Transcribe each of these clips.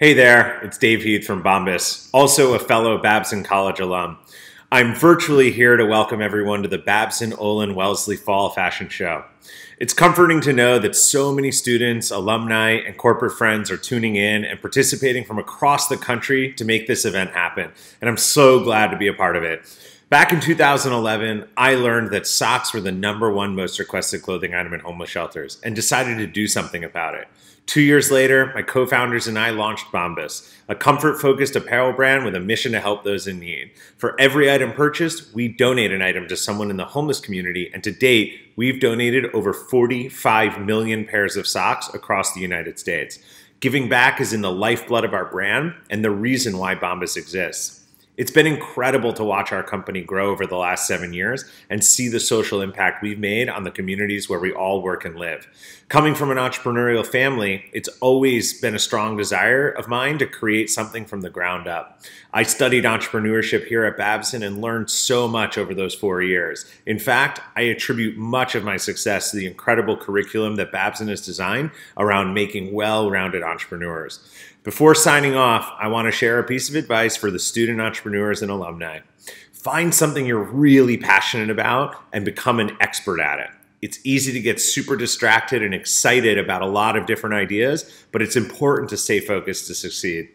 Hey there, it's Dave Heath from Bombas, also a fellow Babson College alum. I'm virtually here to welcome everyone to the Babson Olin Wellesley Fall Fashion Show. It's comforting to know that so many students, alumni, and corporate friends are tuning in and participating from across the country to make this event happen, and I'm so glad to be a part of it. Back in 2011, I learned that socks were the #1 most requested clothing item in homeless shelters and decided to do something about it. 2 years later, my co-founders and I launched Bombas, a comfort-focused apparel brand with a mission to help those in need. For every item purchased, we donate an item to someone in the homeless community, and to date, we've donated over 45 million pairs of socks across the United States. Giving back is in the lifeblood of our brand and the reason why Bombas exists. It's been incredible to watch our company grow over the last 7 years and see the social impact we've made on the communities where we all work and live. Coming from an entrepreneurial family, it's always been a strong desire of mine to create something from the ground up. I studied entrepreneurship here at Babson and learned so much over those 4 years. In fact, I attribute much of my success to the incredible curriculum that Babson has designed around making well-rounded entrepreneurs. Before signing off, I want to share a piece of advice for the student entrepreneurs and alumni. Find something you're really passionate about and become an expert at it. It's easy to get super distracted and excited about a lot of different ideas, but it's important to stay focused to succeed.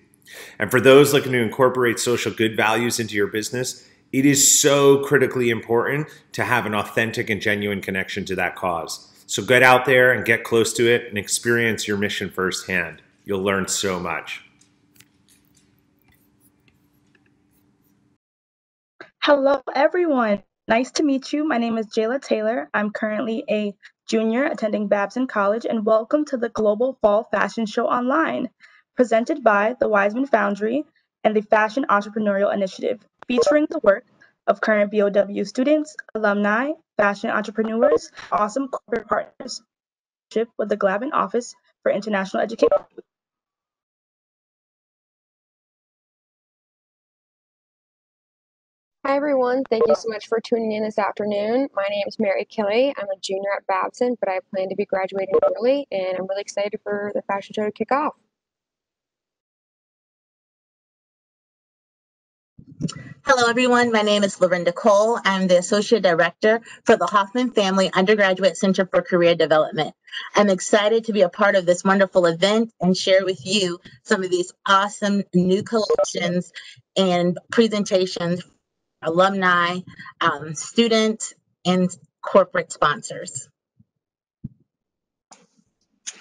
And for those looking to incorporate social good values into your business, it is so critically important to have an authentic and genuine connection to that cause. So get out there and get close to it and experience your mission firsthand. You'll learn so much. Hello, everyone. Nice to meet you. My name is Jayla Taylor. I'm currently a junior attending Babson College, and welcome to the Global Fall Fashion Show Online, presented by the Weissman Foundry and the Fashion Entrepreneurial Initiative, featuring the work of current BOW students, alumni, fashion entrepreneurs, awesome corporate partners with the Glavin Office for International Education. Hi everyone, thank you so much for tuning in this afternoon. My name is Mary Kelly. I'm a junior at Babson, but I plan to be graduating early, and I'm really excited for the fashion show to kick off. Hello, everyone. My name is Lorinda Cole. I'm the Associate Director for the Hoffman Family Undergraduate Center for Career Development. I'm excited to be a part of this wonderful event and share with you some of these awesome new collections and presentations, alumni, students, and corporate sponsors.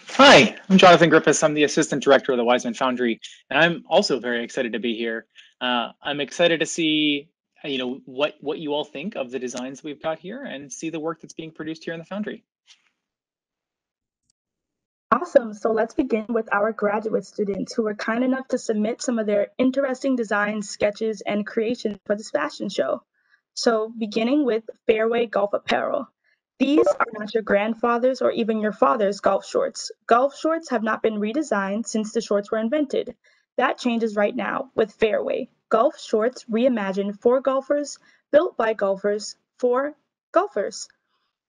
Hi, I'm Jonathan Griffiths. I'm the Assistant Director of the Weissman Foundry, and I'm also very excited to be here. I'm excited to see, what you all think of the designs we've got here and see the work that's being produced here in the Foundry. Awesome. So let's begin with our graduate students who were kind enough to submit some of their interesting designs, sketches, and creations for this fashion show. So beginning with Fairway Golf Apparel. These are not your grandfather's or even your father's golf shorts. Golf shorts have not been redesigned since the shorts were invented. That changes right now with Fairway. Golf shorts reimagined for golfers, built by golfers, for golfers.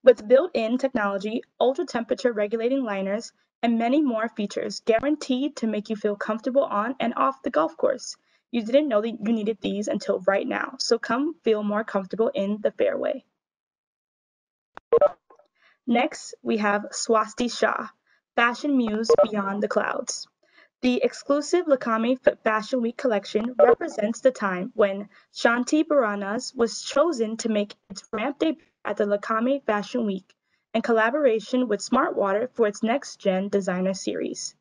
With built-in technology, ultra-temperature regulating liners, and many more features guaranteed to make you feel comfortable on and off the golf course. You didn't know that you needed these until right now, so come feel more comfortable in the fairway. Next, we have Swasti Shah, Fashion Muse Beyond the Clouds. The exclusive Lakame Fashion Week collection represents the time when Shanti Baranas was chosen to make its ramp debut at the Lakame Fashion Week in collaboration with Smartwater for its next-gen designer series.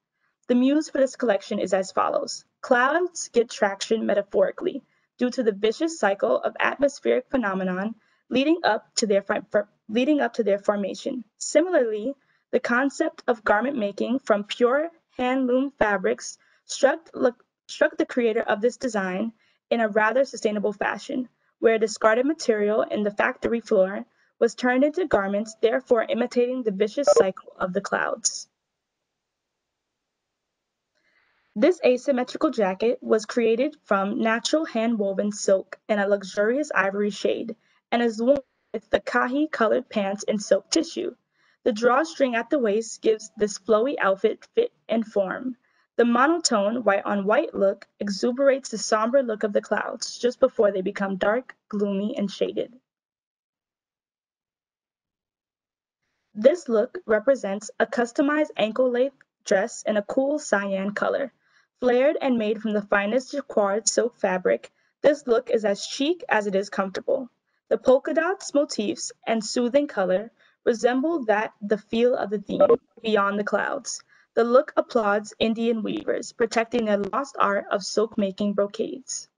The muse for this collection is as follows. Clouds get traction metaphorically due to the vicious cycle of atmospheric phenomenon leading up to their formation. Similarly, the concept of garment making from pure hand-loom fabrics struck the creator of this design in a rather sustainable fashion, where discarded material in the factory floor was turned into garments, therefore imitating the vicious cycle of the clouds. This asymmetrical jacket was created from natural hand-woven silk in a luxurious ivory shade and is worn with the kahi-colored pants and silk tissue. The drawstring at the waist gives this flowy outfit fit and form. The monotone white-on-white look exuberates the somber look of the clouds just before they become dark, gloomy, and shaded. This look represents a customized ankle-length dress in a cool cyan color. Flared and made from the finest jacquard silk fabric, this look is as chic as it is comfortable. The polka dots, motifs, and soothing color resemble the feel of the theme, Beyond the Clouds. The look applauds Indian weavers, protecting their lost art of silk-making brocades.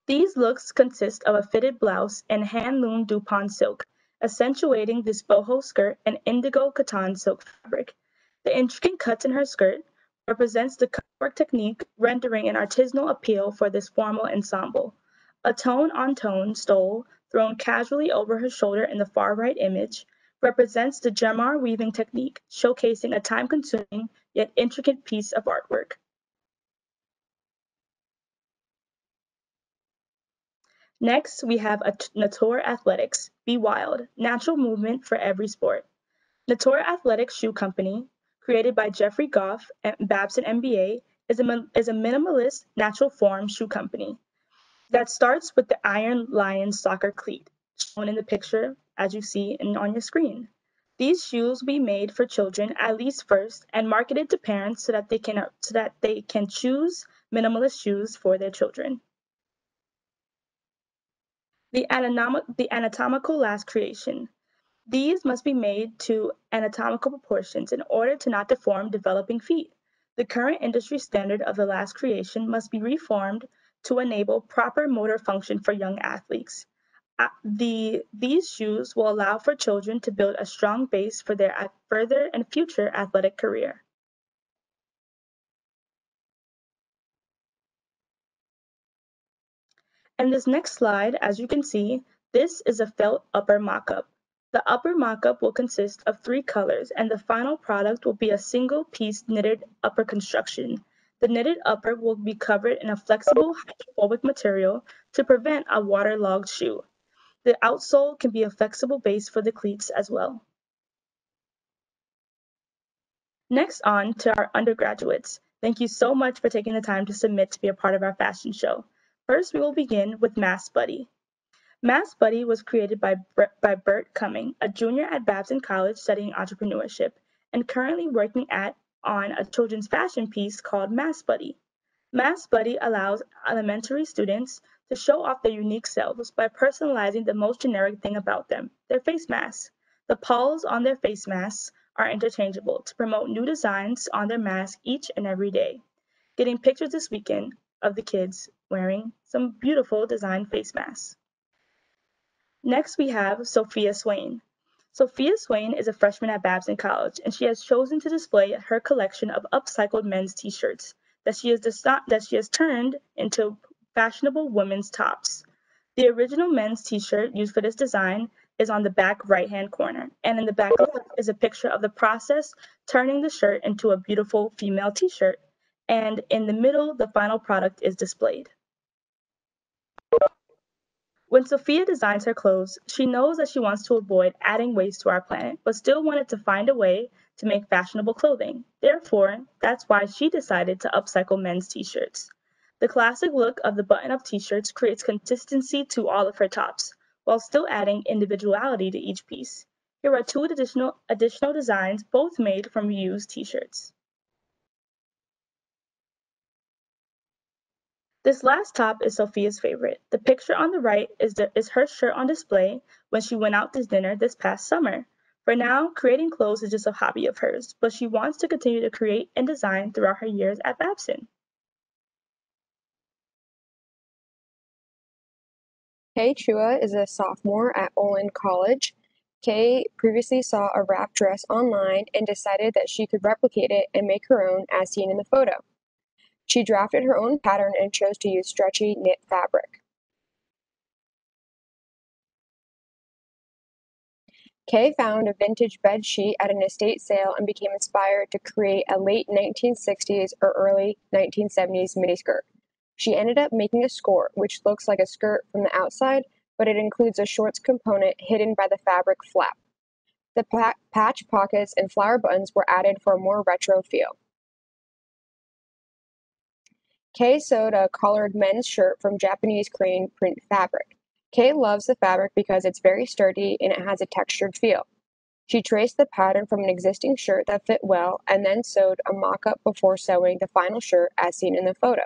These looks consist of a fitted blouse and hand-loomed Dupont silk, accentuating this boho skirt and indigo kattan silk fabric. The intricate cuts in her skirt represents the cutwork technique, rendering an artisanal appeal for this formal ensemble. A tone-on-tone stole thrown casually over her shoulder in the far right image represents the Jamar weaving technique, showcasing a time-consuming yet intricate piece of artwork. Next, we have Nature Athletics, Be Wild, natural movement for every sport. Nature Athletics Shoe Company, created by Jeffrey Goff and Babson MBA, is a minimalist natural form shoe company that starts with the Iron Lion soccer cleat, shown in the picture as you see on your screen. These shoes will be made for children at least first and marketed to parents so that they can choose minimalist shoes for their children. The anatomical last creation. These must be made to anatomical proportions in order to not deform developing feet. The current industry standard of the last creation must be reformed to enable proper motor function for young athletes. These shoes will allow for children to build a strong base for their further and future athletic career. And this next slide, as you can see, this is a felt upper mock-up. The upper mock-up will consist of 3 colors, and the final product will be a single-piece knitted upper construction. The knitted upper will be covered in a flexible hydrophobic material to prevent a waterlogged shoe. The outsole can be a flexible base for the cleats as well. Next on to our undergraduates. Thank you so much for taking the time to submit to be a part of our fashion show. First, we will begin with Mass Buddy. Mass Buddy was created by Bert Cumming, a junior at Babson College studying entrepreneurship, and currently working on a children's fashion piece called Mass Buddy. Mass Buddy allows elementary students to show off their unique selves by personalizing the most generic thing about them, their face masks. The pawls on their face masks are interchangeable to promote new designs on their mask each and every day. Getting pictures this weekend of the kids wearing some beautiful design face masks. Next, we have Sophia Swain. Sophia Swain is a freshman at Babson College, and she has chosen to display her collection of upcycled men's t-shirts that she has turned into fashionable women's tops. The original men's t-shirt used for this design is on the back right-hand corner, and in the back left is a picture of the process turning the shirt into a beautiful female t-shirt, and in the middle, the final product is displayed. When Sophia designs her clothes, she knows that she wants to avoid adding waste to our planet, but still wanted to find a way to make fashionable clothing. Therefore, that's why she decided to upcycle men's t-shirts. The classic look of the button-up t-shirts creates consistency to all of her tops, while still adding individuality to each piece. Here are 2 additional designs, both made from reused t-shirts. This last top is Sophia's favorite. The picture on the right is her shirt on display when she went out to dinner this past summer. For now, creating clothes is just a hobby of hers, but she wants to continue to create and design throughout her years at Babson. Kay Chua is a sophomore at Olin College. Kay previously saw a wrap dress online and decided that she could replicate it and make her own as seen in the photo. She drafted her own pattern and chose to use stretchy knit fabric. Kay found a vintage bed sheet at an estate sale and became inspired to create a late 1960s or early 1970s miniskirt. She ended up making a skirt, which looks like a skirt from the outside, but it includes a shorts component hidden by the fabric flap. The patch pockets and flower buttons were added for a more retro feel. Kay sewed a collared men's shirt from Japanese crane print fabric. Kay loves the fabric because it's very sturdy and it has a textured feel. She traced the pattern from an existing shirt that fit well and then sewed a mock-up before sewing the final shirt as seen in the photo.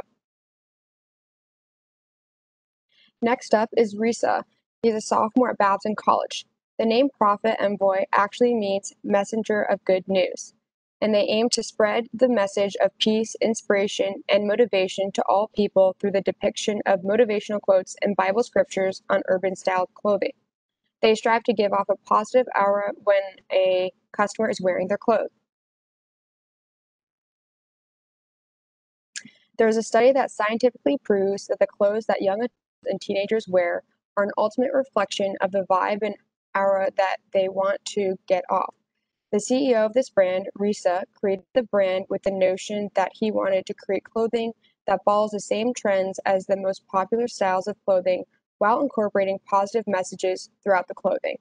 Next up is Risa. He's a sophomore at Babson College. The name Prophet Envoy actually means messenger of good news, and they aim to spread the message of peace, inspiration, and motivation to all people through the depiction of motivational quotes and Bible scriptures on urban-style clothing. They strive to give off a positive aura when a customer is wearing their clothes. There is a study that scientifically proves that the clothes that young adults and teenagers wear are an ultimate reflection of the vibe and aura that they want to get off. The CEO of this brand, Risa, created the brand with the notion that he wanted to create clothing that follows the same trends as the most popular styles of clothing while incorporating positive messages throughout the clothing.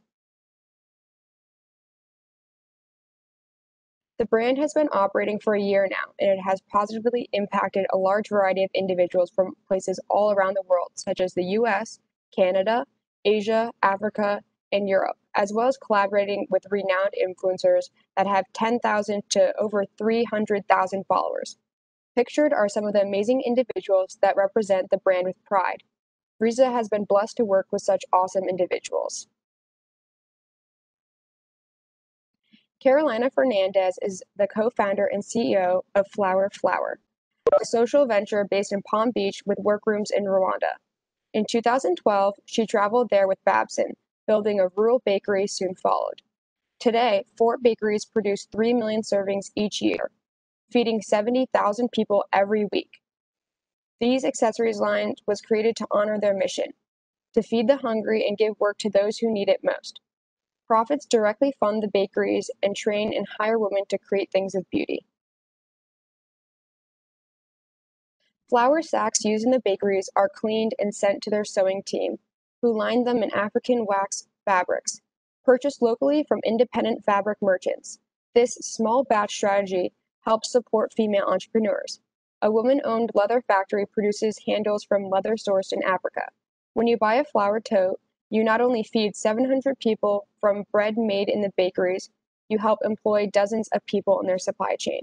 The brand has been operating for a year now, and it has positively impacted a large variety of individuals from places all around the world, such as the US, Canada, Asia, Africa, and Europe, as well as collaborating with renowned influencers that have 10,000 to over 300,000 followers. Pictured are some of the amazing individuals that represent the brand with pride. Riza has been blessed to work with such awesome individuals. Carolina Fernandez is the co-founder and CEO of Flower, a social venture based in Palm Beach with workrooms in Rwanda. In 2012, she traveled there with Babson, building a rural bakery soon followed. Today, 4 bakeries produce 3 million servings each year, feeding 70,000 people every week. These accessories line was created to honor their mission, to feed the hungry and give work to those who need it most. Profits directly fund the bakeries and train and hire women to create things of beauty. Flour sacks used in the bakeries are cleaned and sent to their sewing team, who line them in African wax fabrics, purchased locally from independent fabric merchants. This small batch strategy helps support female entrepreneurs. A woman-owned leather factory produces handles from leather sourced in Africa. When you buy a flour tote, you not only feed 700 people from bread made in the bakeries, you help employ dozens of people in their supply chain.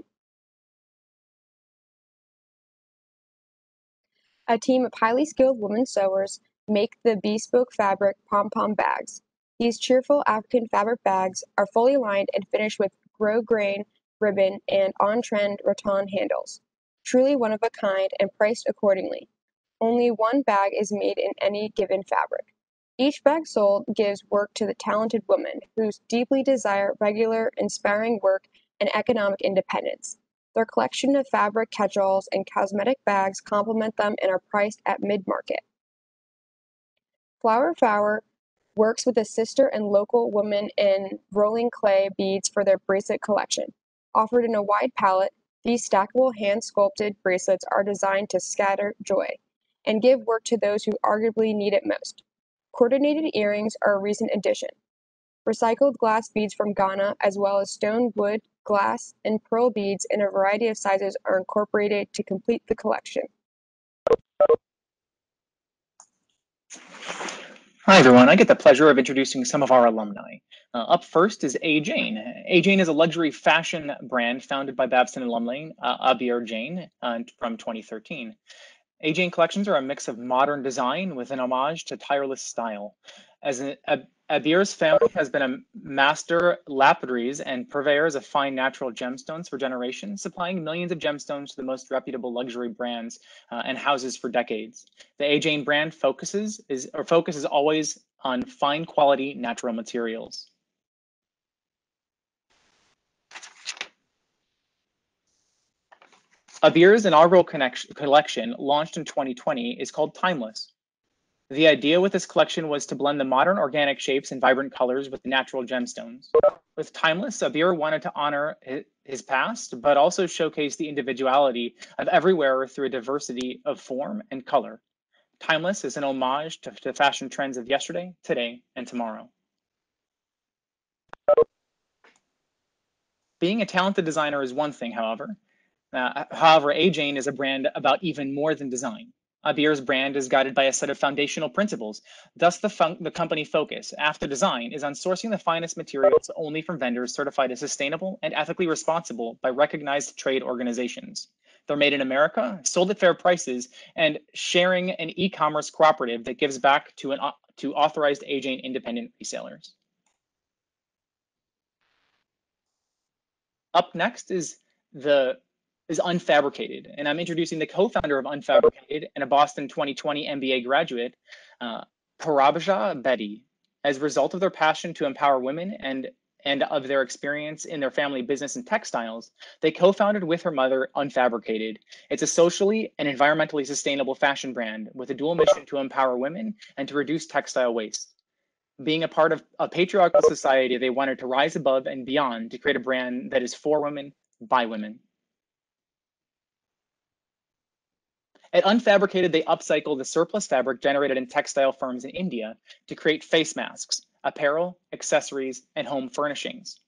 A team of highly skilled women sewers make the bespoke fabric pom-pom bags. These cheerful African fabric bags are fully lined and finished with grosgrain ribbon and on-trend rattan handles. Truly one of a kind and priced accordingly. Only one bag is made in any given fabric. Each bag sold gives work to the talented women who deeply desire regular, inspiring work and economic independence. Their collection of fabric catch-alls and cosmetic bags complement them and are priced at mid-market. Flower works with a sister and local woman in rolling clay beads for their bracelet collection. Offered in a wide palette, these stackable hand-sculpted bracelets are designed to scatter joy and give work to those who arguably need it most. Coordinated earrings are a recent addition. Recycled glass beads from Ghana, as well as stone, wood, glass, and pearl beads in a variety of sizes are incorporated to complete the collection. Hi, everyone. I get the pleasure of introducing some of our alumni. Up first is A. Jane. A. Jane is a luxury fashion brand founded by Babson alumni Abir Jain from 2013. A. Jane collections are a mix of modern design with an homage to tireless style. Abir's family has been a master lapidaries and purveyors of fine natural gemstones for generations, supplying millions of gemstones to the most reputable luxury brands and houses for decades. The A. Jane brand focuses always on fine quality natural materials. Abir's inaugural collection, launched in 2020, is called Timeless. The idea with this collection was to blend the modern organic shapes and vibrant colors with the natural gemstones. With Timeless, Abir wanted to honor his past, but also showcase the individuality of every wearer through a diversity of form and color. Timeless is an homage to fashion trends of yesterday, today, and tomorrow. Being a talented designer is one thing, however. However, AJane is a brand about even more than design. Abir's brand is guided by a set of foundational principles. Thus, the company focus, after design, is on sourcing the finest materials only from vendors certified as sustainable and ethically responsible by recognized trade organizations. They're made in America, sold at fair prices, and sharing an e-commerce cooperative that gives back to authorized AJane independent resellers. Up next is Unfabricated, and I'm introducing the co-founder of Unfabricated and a Boston 2020 MBA graduate, Parabja Bedi. As a result of their passion to empower women and of their experience in their family business and textiles, they co-founded with her mother Unfabricated. It's a socially and environmentally sustainable fashion brand with a dual mission to empower women and to reduce textile waste. Being a part of a patriarchal society, they wanted to rise above and beyond to create a brand that is for women, by women. At Unfabricated, they upcycle the surplus fabric generated in textile firms in India to create face masks, apparel, accessories, and home furnishings.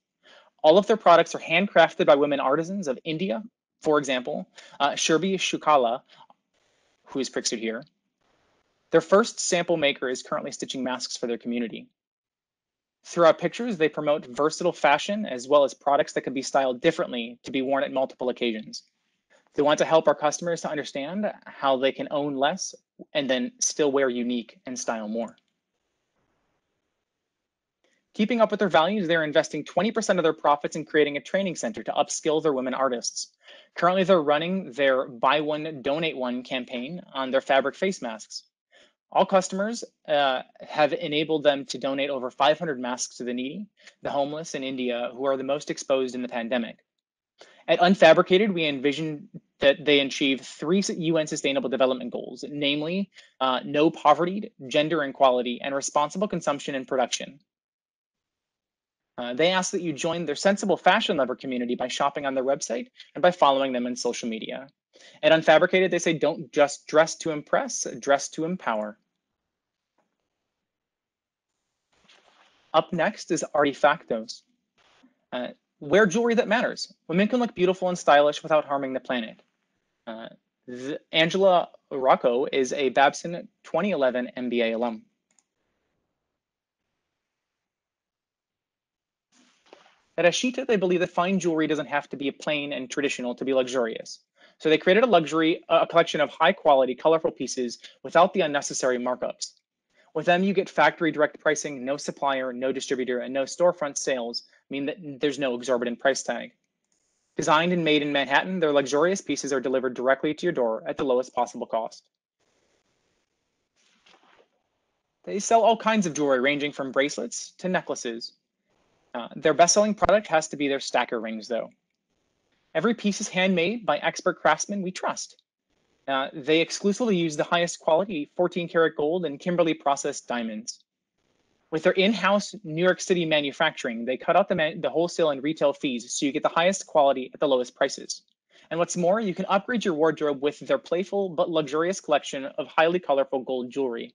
All of their products are handcrafted by women artisans of India. For example, Shurbi Shukala, who is pictured here. Their first sample maker is currently stitching masks for their community. Through our pictures, they promote versatile fashion as well as products that can be styled differently to be worn at multiple occasions. They want to help our customers to understand how they can own less and then still wear unique and style more. Keeping up with their values, they're investing 20% of their profits in creating a training center to upskill their women artists. Currently, they're running their Buy One, Donate One campaign on their fabric face masks. All customers have enabled them to donate over 500 masks to the needy, the homeless in India who are the most exposed in the pandemic. At Unfabricated, we envision that they achieve 3 UN Sustainable Development Goals, namely no poverty, gender equality, and responsible consumption and production. They ask that you join their sensible fashion lover community by shopping on their website and by following them on social media. At Unfabricated, they say don't just dress to impress, dress to empower. Up next is Artifactos. Wear jewelry that matters. Women can look beautiful and stylish without harming the planet. Angela Rocco is a Babson 2011 MBA alum. At Ashita, they believe that fine jewelry doesn't have to be plain and traditional to be luxurious. So they created a collection of high quality, colorful pieces without the unnecessary markups. With them, you get factory direct pricing, no supplier, no distributor, and no storefront sales, mean that there's no exorbitant price tag. Designed and made in Manhattan, their luxurious pieces are delivered directly to your door at the lowest possible cost. They sell all kinds of jewelry ranging from bracelets to necklaces. Their best-selling product has to be their stacker rings, though. Every piece is handmade by expert craftsmen we trust. They exclusively use the highest quality 14-karat gold and Kimberly processed diamonds. With their in-house New York City manufacturing, they cut out the wholesale and retail fees so you get the highest quality at the lowest prices. And what's more, you can upgrade your wardrobe with their playful but luxurious collection of highly colorful gold jewelry.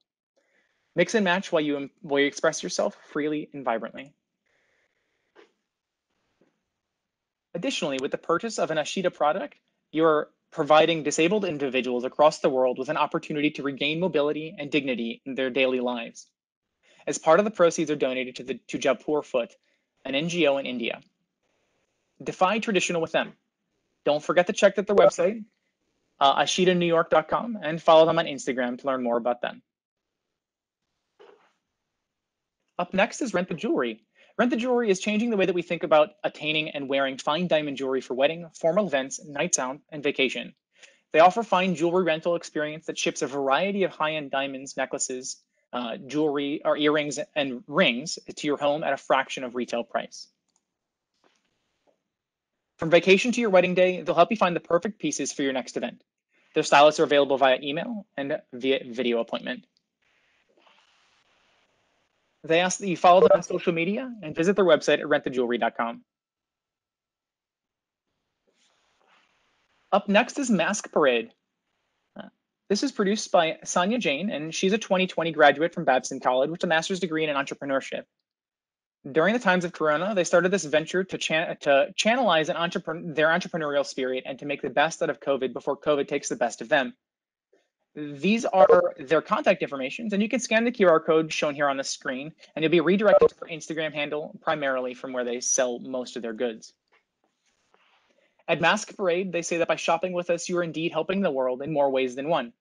Mix and match while you express yourself freely and vibrantly. Additionally, with the purchase of an Ashita product, you're providing disabled individuals across the world with an opportunity to regain mobility and dignity in their daily lives. As part of the proceeds are donated to Jaipur Foot, an NGO in India. Defy traditional with them. Don't forget to check out their website, ashitanewyork.com, and follow them on Instagram to learn more about them. Up next is Rent the Jewelry. Rent the Jewelry is changing the way that we think about attaining and wearing fine diamond jewelry for wedding, formal events, nights out, and vacation. They offer fine jewelry rental experience that ships a variety of high-end diamonds, necklaces, jewelry, or earrings and rings to your home at a fraction of retail price. From vacation to your wedding day, they'll help you find the perfect pieces for your next event. Their stylists are available via email and via video appointment. They ask that you follow them on social media and visit their website at rentthejewelry.com. Up next is Mask Parade. This is produced by Sonia Jain, and she's a 2020 graduate from Babson College with a master's degree in entrepreneurship. During the times of Corona, they started this venture to channelize their entrepreneurial spirit and to make the best out of COVID before COVID takes the best of them. These are their contact information, and you can scan the QR code shown here on the screen, and you'll be redirected to their Instagram handle, primarily from where they sell most of their goods. At Mask Parade, they say that by shopping with us, you are indeed helping the world in more ways than one.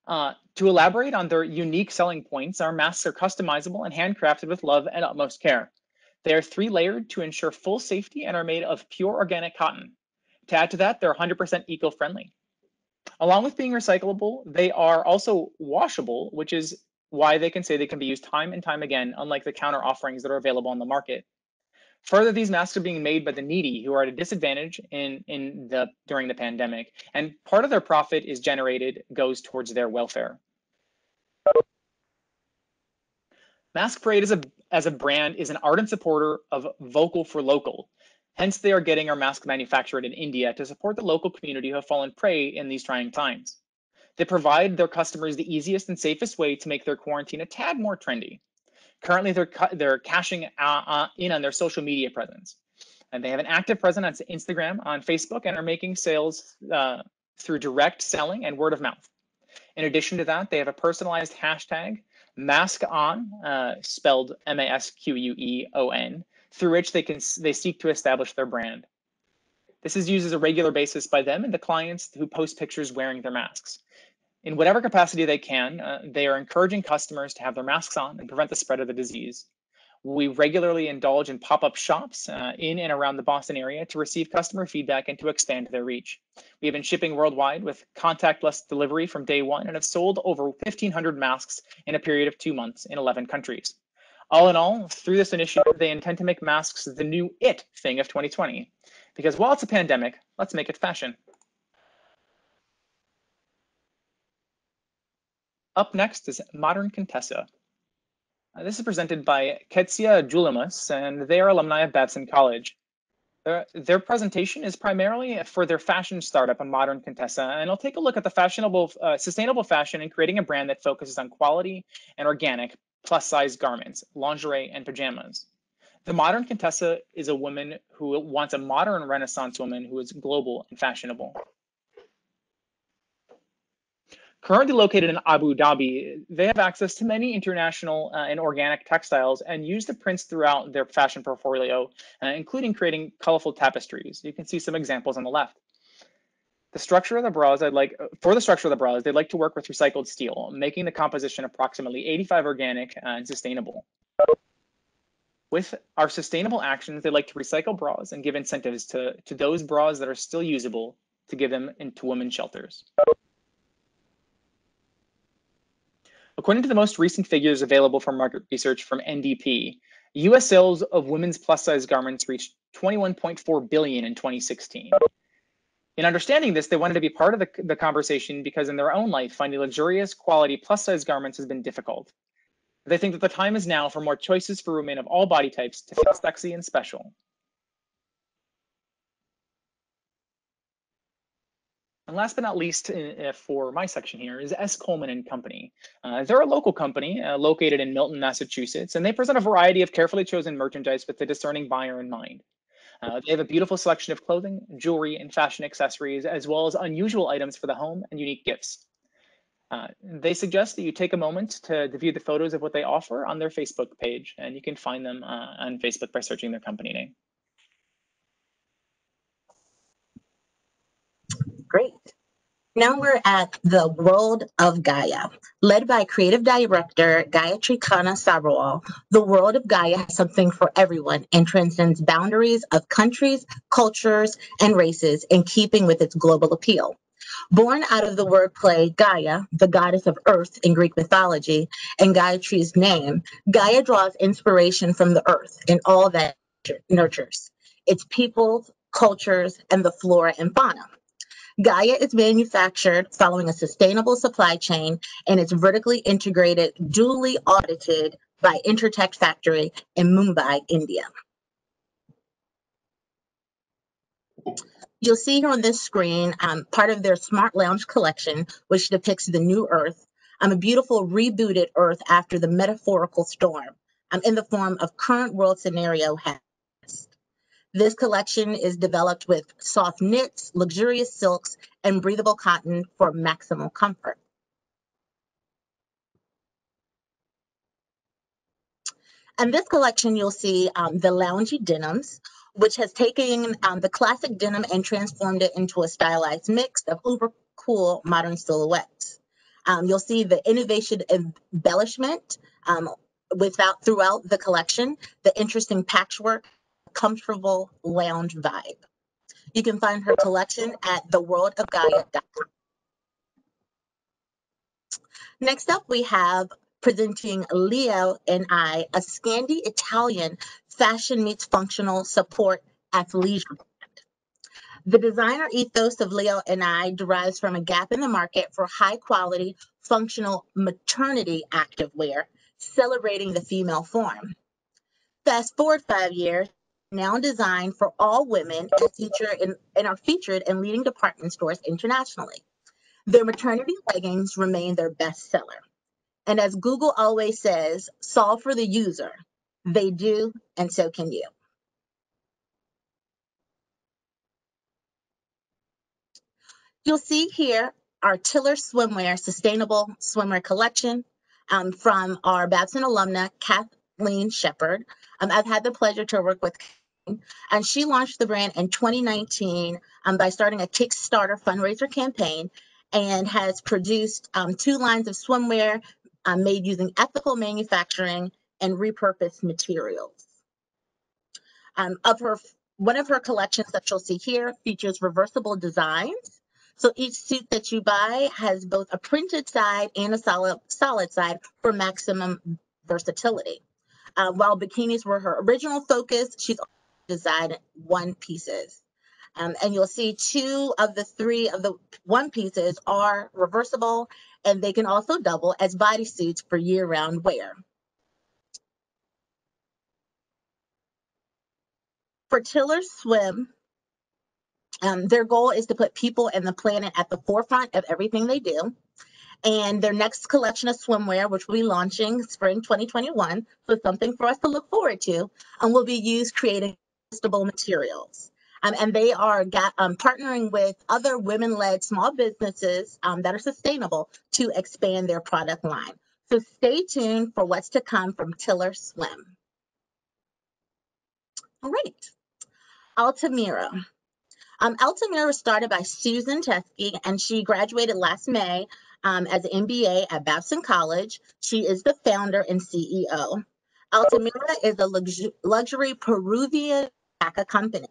To elaborate on their unique selling points, our masks are customizable and handcrafted with love and utmost care. They are 3-layered to ensure full safety and are made of pure organic cotton. To add to that, they're 100% eco-friendly. Along with being recyclable, they are also washable, which is why they can say they can be used time and time again, unlike the counter offerings that are available on the market. Further, these masks are being made by the needy who are at a disadvantage during the pandemic, and part of their profit goes towards their welfare. Mask Parade as a brand is an ardent supporter of vocal for local. Hence, they are getting our masks manufactured in India to support the local community who have fallen prey in these trying times. They provide their customers the easiest and safest way to make their quarantine a tad more trendy. Currently, they're cashing in on their social media presence. And they have an active presence on Instagram, on Facebook, and are making sales through direct selling and word of mouth. In addition to that, they have a personalized hashtag, MaskOn, spelled MASQUEON, through which they seek to establish their brand. This is used as a regular basis by them and the clients who post pictures wearing their masks. In whatever capacity they can, they are encouraging customers to have their masks on and prevent the spread of the disease. We regularly indulge in pop-up shops in and around the Boston area to receive customer feedback and to expand their reach. We have been shipping worldwide with contactless delivery from day one and have sold over 1,500 masks in a period of 2 months in 11 countries. All in all, through this initiative, they intend to make masks the new it thing of 2020. Because while it's a pandemic, let's make it fashion. Up next is Modern Contessa. This is presented by Ketsia Julimus, and they are alumni of Babson College. Their presentation is primarily for their fashion startup, a Modern Contessa, and I'll take a look at the sustainable fashion and creating a brand that focuses on quality and organic plus-size garments, lingerie, and pajamas. The Modern Contessa is a woman who wants a modern Renaissance woman who is global and fashionable. Currently located in Abu Dhabi, they have access to many international and organic textiles and use the prints throughout their fashion portfolio, including creating colorful tapestries. You can see some examples on the left. The structure of the bras, they'd like to work with recycled steel, making the composition approximately 85 organic and sustainable. With our sustainable actions, they like to recycle bras and give incentives to those bras that are still usable to give them into women's shelters. According to the most recent figures available from market research from NDP, US sales of women's plus-size garments reached $21.4 billion in 2016. In understanding this, they wanted to be part of the conversation because in their own life, finding luxurious quality plus-size garments has been difficult. They think that the time is now for more choices for women of all body types to feel sexy and special. And last but not least, for my section here, is S. Coleman & Company. They're a local company located in Milton, Massachusetts, and they present a variety of carefully chosen merchandise with the discerning buyer in mind. They have a beautiful selection of clothing, jewelry, and fashion accessories, as well as unusual items for the home and unique gifts. They suggest that you take a moment to view the photos of what they offer on their Facebook page, and you can find them on Facebook by searching their company name. Great. Now we're at the World of Gaia. Led by creative director Gayatri Khanna Sabrawal, the World of Gaia has something for everyone and transcends boundaries of countries, cultures, and races in keeping with its global appeal. Born out of the wordplay Gaia, the goddess of earth in Greek mythology, and Gayatri's name, Gaia draws inspiration from the earth and all that nurtures, its peoples, cultures, and the flora and fauna. Gaia is manufactured following a sustainable supply chain and it's vertically integrated, duly audited by Intertech Factory in Mumbai, India. You'll see here on this screen part of their Smart Lounge collection, which depicts the new Earth, a beautiful rebooted Earth after the metaphorical storm. in the form of current world scenario has. This collection is developed with soft knits, luxurious silks, and breathable cotton for maximum comfort. In this collection, you'll see the loungy denims, which has taken the classic denim and transformed it into a stylized mix of uber cool modern silhouettes. You'll see the innovation embellishment throughout the collection, the interesting patchwork, comfortable lounge vibe. You can find her collection at theworldofgaia.com. Next up, we have presenting Leo and I, a Scandi Italian fashion meets functional support athleisure. The designer ethos of Leo and I derives from a gap in the market for high quality, functional maternity activewear, celebrating the female form. Fast forward 5 years, now designed for all women and are featured in leading department stores internationally. Their maternity leggings remain their best seller. And as Google always says, solve for the user. They do, and so can you. You'll see here our Tiller Swimwear Sustainable Swimwear Collection from our Babson alumna, Kathleen Shepard. I've had the pleasure to work with Kathleen, and she launched the brand in 2019 by starting a Kickstarter fundraiser campaign and has produced 2 lines of swimwear made using ethical manufacturing and repurposed materials. One of her collections that you'll see here features reversible designs. So each suit that you buy has both a printed side and a solid side for maximum versatility. While bikinis were her original focus, she's also designed one pieces. And you'll see 2 of the 3 of the one pieces are reversible, and they can also double as bodysuits for year-round wear. For Tiller Swim, their goal is to put people and the planet at the forefront of everything they do. And their next collection of swimwear, which will be launching spring 2021, so something for us to look forward to, will be used creating combustible materials. And they are partnering with other women-led small businesses that are sustainable to expand their product line. So stay tuned for what's to come from Tiller Swim. All right, Altamira. Altamira was started by Susan Teskey, and she graduated last May as an MBA at Babson College. She is the founder and CEO. Altamira is a luxury Peruvian alpaca company.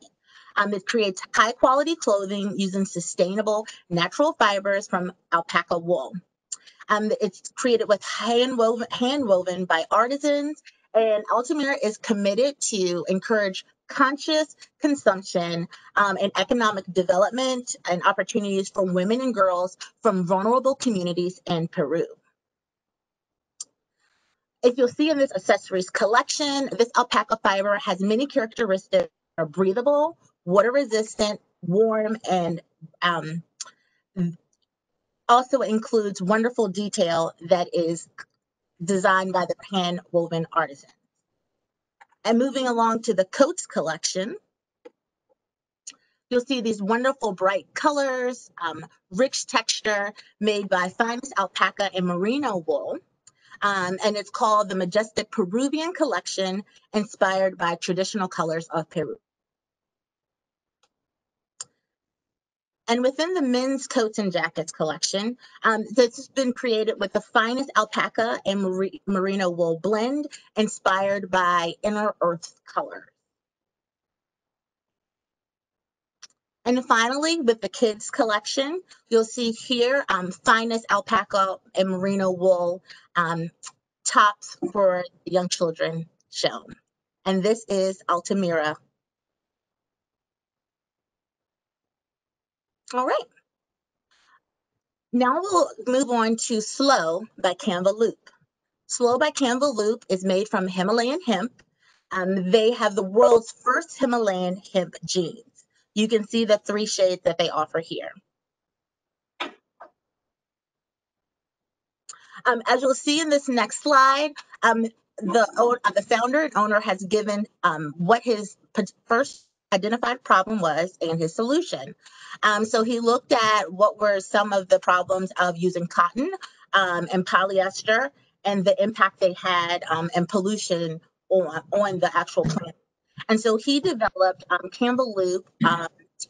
It creates high-quality clothing using sustainable natural fibers from alpaca wool. It's created with hand woven by artisans, and Altamira is committed to encourage conscious consumption and economic development and opportunities for women and girls from vulnerable communities in Peru. If you'll see in this accessories collection, this alpaca fiber has many characteristics that are breathable, water resistant, warm, and also includes wonderful detail that is designed by the hand woven artisan. And moving along to the coats collection, you'll see these wonderful bright colors, rich texture made by finest alpaca and merino wool. And it's called the Majestic Peruvian Collection, inspired by traditional colors of Peru. And within the men's coats and jackets collection, this has been created with the finest alpaca and merino wool blend, inspired by inner earth colors. And finally, with the kids collection, you'll see here finest alpaca and merino wool tops for young children shown. And this is Altamira. All right. Now we'll move on to Slow by Canva Loop. Slow by Canva Loop is made from Himalayan hemp. They have the world's first Himalayan hemp jeans. You can see the 3 shades that they offer here. As you'll see in this next slide, the founder and owner has given what his first identified problem was and his solution. So he looked at what were some of the problems of using cotton and polyester and the impact they had and pollution on the actual plant. And so he developed Campbell Loop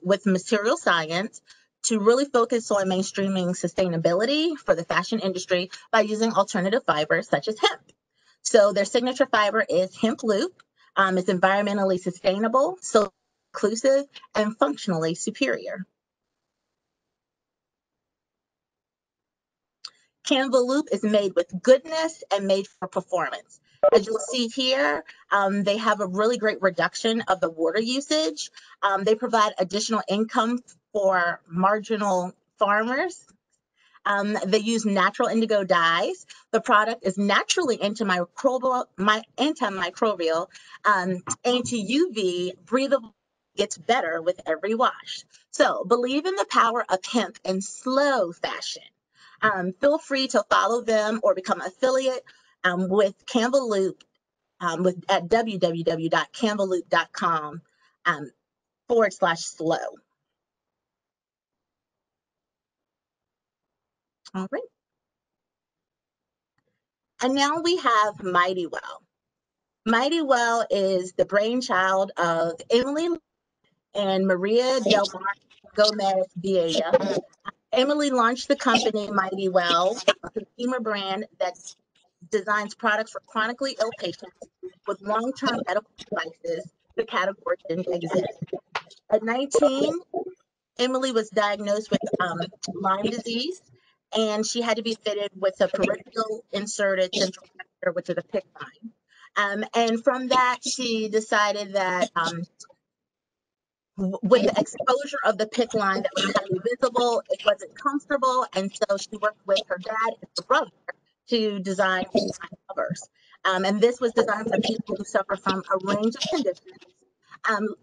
with material science to really focus on mainstreaming sustainability for the fashion industry by using alternative fibers such as hemp. So their signature fiber is hemp loop. It's environmentally sustainable, so inclusive, and functionally superior. Canva Loop is made with goodness and made for performance. As you'll see here, they have a really great reduction of the water usage. They provide additional income for marginal farmers. They use natural indigo dyes. The product is naturally antimicrobial, anti-UV, breathable, gets better with every wash. So believe in the power of hemp in slow fashion. Feel free to follow them or become an affiliate with Canva Loop at www.canvaloop.com /slow. All right. And now we have Mighty Well. Mighty Well is the brainchild of Emily and Maria Del Mar Gomez Villa. Emily launched the company Mighty Well, a consumer brand that designs products for chronically ill patients with long-term medical devices. The category didn't exist. At 19, Emily was diagnosed with Lyme disease, and she had to be fitted with a peripheral inserted central catheter, which is a PICC line. And from that, she decided that with the exposure of the PICC line that was highly visible, it wasn't comfortable, and so she worked with her dad and her brother to design covers. And this was designed for people who suffer from a range of conditions.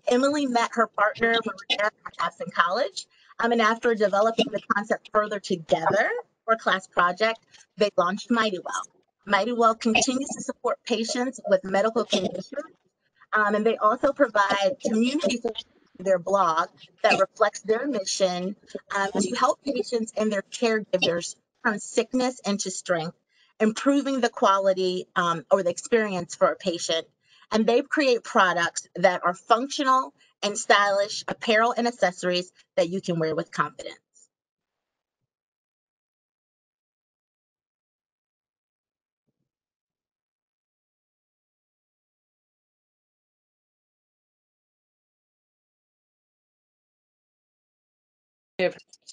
Emily met her partner Maria at Babson College, and after developing the concept further together for a class project, they launched Mighty Well. Mighty Well continues to support patients with medical conditions, and they also provide community support through their blog that reflects their mission to help patients and their caregivers from sickness into strength, improving the quality or the experience for a patient. And they create products that are functional and stylish apparel and accessories that you can wear with confidence.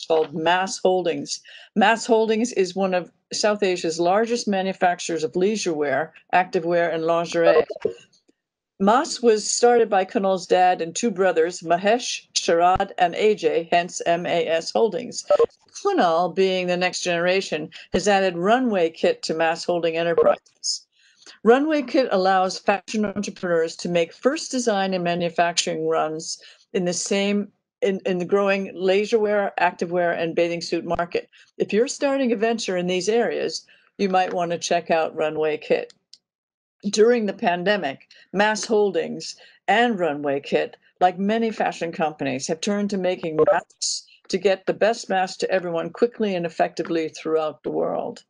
Called Mass Holdings. Mass Holdings is one of South Asia's largest manufacturers of leisure wear, activewear, and lingerie. Mass was started by Kunal's dad and two brothers, Mahesh, Sharad, and AJ, hence MAS Holdings. Kunal, being the next generation, has added Runway Kit to Mass Holding Enterprises. Runway Kit allows fashion entrepreneurs to make first design and manufacturing runs in the growing leisurewear, activewear, and bathing suit market. If you're starting a venture in these areas, you might want to check out Runway Kit. During the pandemic, Mass Holdings and Runway Kit, like many fashion companies, have turned to making masks to get the best mask to everyone quickly and effectively throughout the world.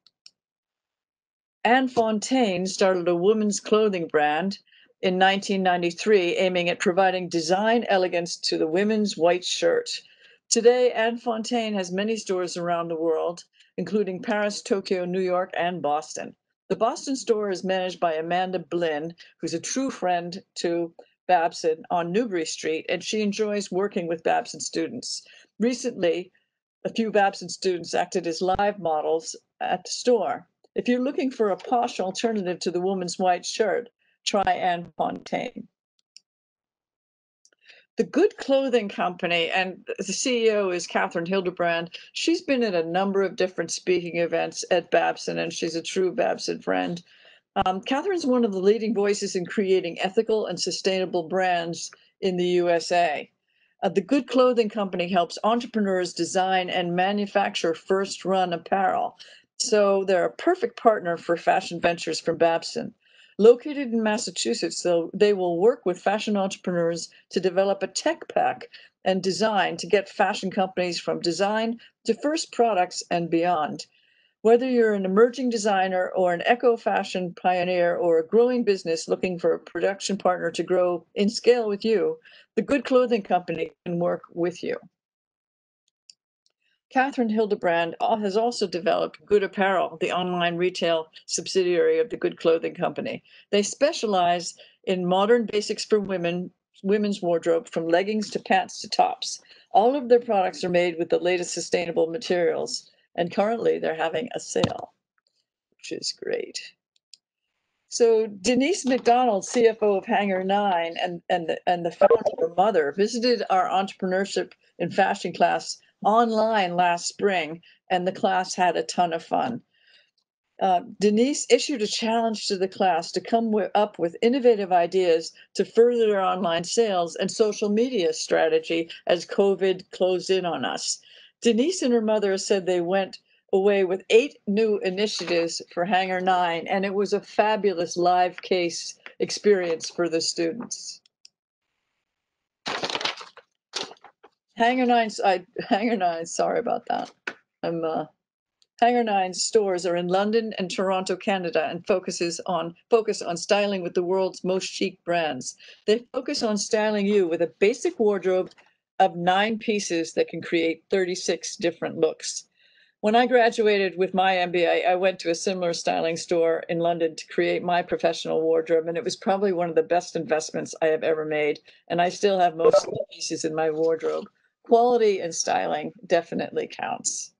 Anne Fontaine started a women's clothing brand in 1993, aiming at providing design elegance to the women's white shirt. Today, Anne Fontaine has many stores around the world, including Paris, Tokyo, New York, and Boston. The Boston store is managed by Amanda Blinn, who's a true friend to Babson on Newbury Street, and she enjoys working with Babson students. Recently, a few Babson students acted as live models at the store. If you're looking for a posh alternative to the woman's white shirt, try Anne Fontaine. The Good Clothing Company, and the CEO is Catherine Hildebrand. She's been at a number of different speaking events at Babson, and she's a true Babson friend. Catherine's one of the leading voices in creating ethical and sustainable brands in the USA. The Good Clothing Company helps entrepreneurs design and manufacture first-run apparel. So they're a perfect partner for fashion ventures from Babson. Located in Massachusetts, though, they will work with fashion entrepreneurs to develop a tech pack and design to get fashion companies from design to first products and beyond. Whether you're an emerging designer or an eco-fashion pioneer or a growing business looking for a production partner to grow in scale with you, the Good Clothing Company can work with you. Catherine Hildebrand has also developed Good Apparel, the online retail subsidiary of the Good Clothing Company. They specialize in modern basics for women's wardrobe, from leggings to pants to tops. All of their products are made with the latest sustainable materials, and currently they're having a sale, which is great. So Denise McDonald, CFO of Hangar 9 and the founder, her mother, visited our entrepreneurship in fashion class online last spring, and the class had a ton of fun. Denise issued a challenge to the class to come up with innovative ideas to further their online sales and social media strategy as COVID closed in on us. Denise and her mother said they went away with 8 new initiatives for Hangar 9, and it was a fabulous live case experience for the students. Hangar 9, sorry about that. Hangar 9 stores are in London and Toronto, Canada, and focus on styling with the world's most chic brands. They focus on styling you with a basic wardrobe of 9 pieces that can create 36 different looks. When I graduated with my MBA, I went to a similar styling store in London to create my professional wardrobe, and it was probably one of the best investments I have ever made, and I still have most of the pieces in my wardrobe. Quality and styling definitely counts.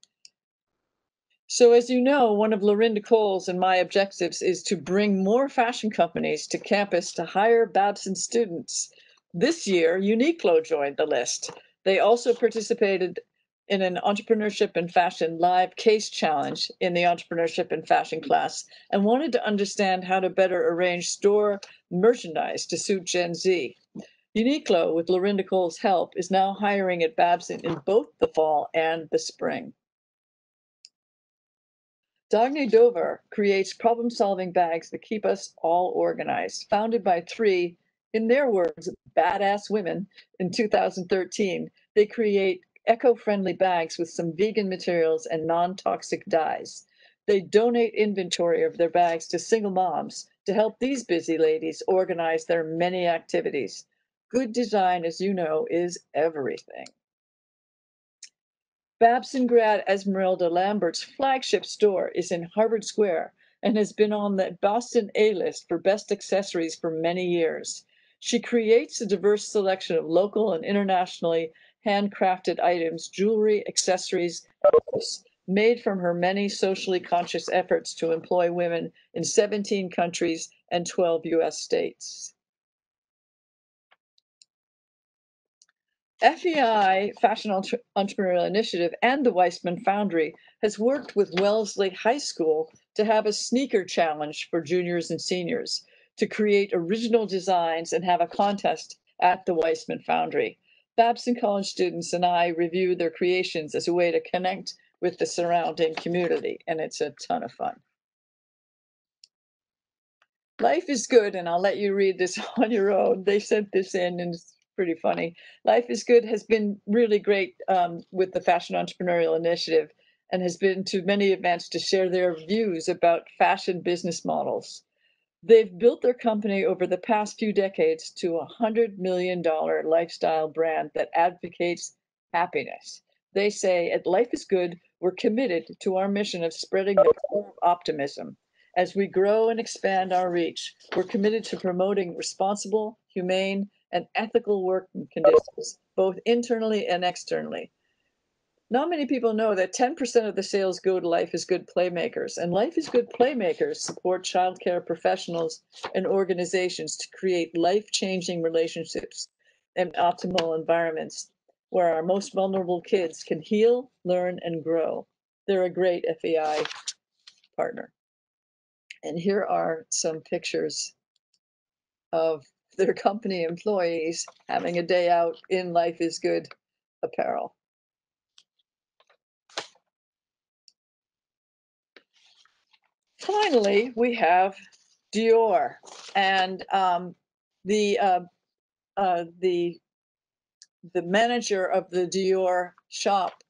So as you know, one of Lorinda Cole's and my objectives is to bring more fashion companies to campus to hire Babson students. This year, Uniqlo joined the list. They also participated in an Entrepreneurship and Fashion live case challenge in the Entrepreneurship and Fashion class and wanted to understand how to better arrange store merchandise to suit Gen Z. Uniqlo, with Lorinda Cole's help, is now hiring at Babson in both the fall and the spring. Dagny Dover creates problem-solving bags that keep us all organized. Founded by 3, in their words, badass women in 2013, they create eco-friendly bags with some vegan materials and non-toxic dyes. They donate inventory of their bags to single moms to help these busy ladies organize their many activities. Good design, as you know, is everything. Babson grad Esmeralda Lambert's flagship store is in Harvard Square and has been on the Boston A-list for best accessories for many years. She creates a diverse selection of local and internationally handcrafted items, jewelry, accessories, and gifts made from her many socially conscious efforts to employ women in 17 countries and 12 US states. FEI, Fashion Entrepreneurial Initiative, and the Weissman Foundry has worked with Wellesley High School to have a sneaker challenge for juniors and seniors to create original designs and have a contest at the Weissman Foundry. Babson College students and I review their creations as a way to connect with the surrounding community, and it's a ton of fun. Life is good, and I'll let you read this on your own. They sent this in, and it's pretty funny. Life is Good has been really great with the Fashion Entrepreneurial Initiative and has been to many events to share their views about fashion business models. They've built their company over the past few decades to a $100 million lifestyle brand that advocates happiness. They say at Life is Good, we're committed to our mission of spreading the core of optimism. As we grow and expand our reach, we're committed to promoting responsible, humane, and ethical working conditions, both internally and externally. Not many people know that 10% of the sales go to Life is Good Playmakers, and Life is Good Playmakers support childcare professionals and organizations to create life-changing relationships and optimal environments where our most vulnerable kids can heal, learn, and grow. They're a great FEI partner. And here are some pictures of their company employees having a day out in Life is Good apparel. Finally, we have Dior, and the the manager of the Dior shop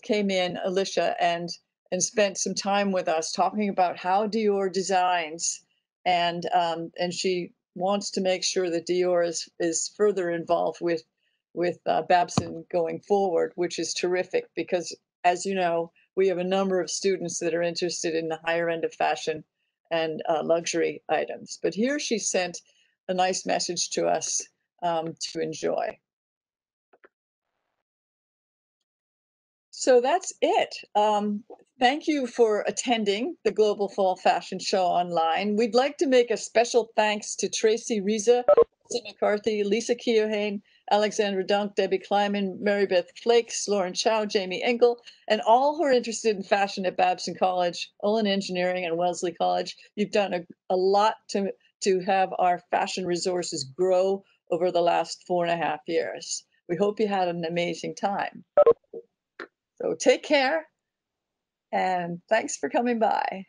came in, Alicia, and spent some time with us talking about how Dior designs, and she wants to make sure that Dior is further involved with Babson going forward, which is terrific because, as you know, we have a number of students that are interested in the higher end of fashion and luxury items. But here she sent a nice message to us to enjoy. So that's it. Thank you for attending the Global Fall Fashion Show online. We'd like to make a special thanks to Tracy Riza, Lisa McCarthy, Lisa Keohane, Alexandra Dunk, Debbie Kleiman, Mary Beth Flakes, Lauren Chow, Jamie Engel, and all who are interested in fashion at Babson College, Olin Engineering, and Wellesley College. You've done a lot to have our fashion resources grow over the last 4.5 years. We hope you had an amazing time. So take care, and thanks for coming by.